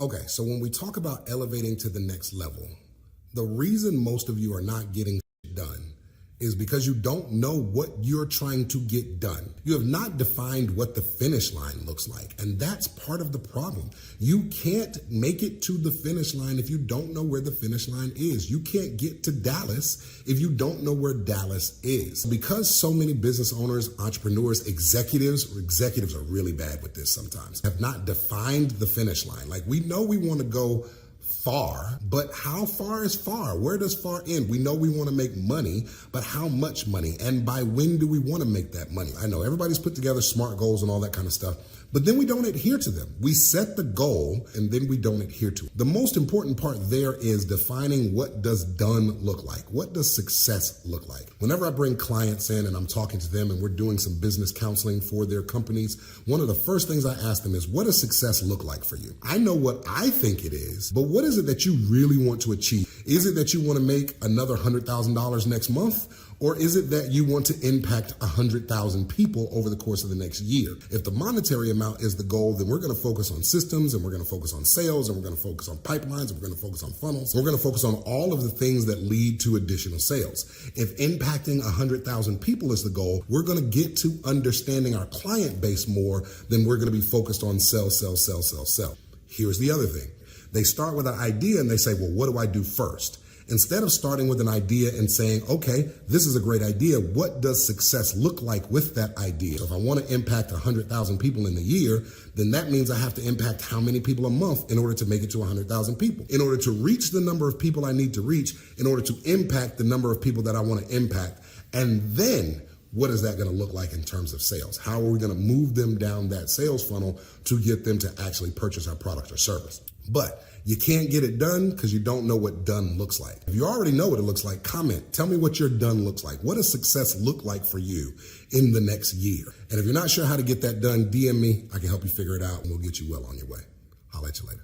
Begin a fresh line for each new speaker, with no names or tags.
Okay, so when we talk about elevating to the next level, the reason most of you are not getting done is because you don't know what you're trying to get done. You have not defined what the finish line looks like, and that's part of the problem. You can't make it to the finish line if you don't know where the finish line is. You can't get to Dallas if you don't know where Dallas is. Because so many business owners, entrepreneurs, executives are really bad with this sometimes, have not defined the finish line. Like, we know we want to go far, but how far is far? Where does far end? We know we want to make money, but how much money? And by when do we want to make that money? I know everybody's put together SMART goals and all that kind of stuff, but then we don't adhere to them. We set the goal and then we don't adhere to it. The most important part there is defining, what does done look like? What does success look like? Whenever I bring clients in and I'm talking to them and we're doing some business counseling for their companies, one of the first things I ask them is, what does success look like for you? I know what I think it is, but what is it that you really want to achieve? Is it that you want to make another $100,000 next month? Or is it that you want to impact 100,000 people over the course of the next year? If the monetary amount is the goal, then we're going to focus on systems, and we're going to focus on sales, and we're going to focus on pipelines, and we're going to focus on funnels. We're going to focus on all of the things that lead to additional sales. If impacting 100,000 people is the goal, we're going to get to understanding our client base more than we're going to be focused on sell. Here's the other thing. They start with an idea and they say, well, what do I do first? Instead of starting with an idea and saying, okay, this is a great idea, what does success look like with that idea? So if I want to impact 100,000 people in a year, then that means I have to impact how many people a month in order to make it to 100,000 people. In order to reach the number of people I need to reach, in order to impact the number of people that I want to impact. And then what is that going to look like in terms of sales? How are we going to move them down that sales funnel to get them to actually purchase our product or service? But you can't get it done because you don't know what done looks like. If you already know what it looks like, comment. Tell me what your done looks like. What does success look like for you in the next year? And if you're not sure how to get that done, DM me. I can help you figure it out and we'll get you well on your way. I'll let you later.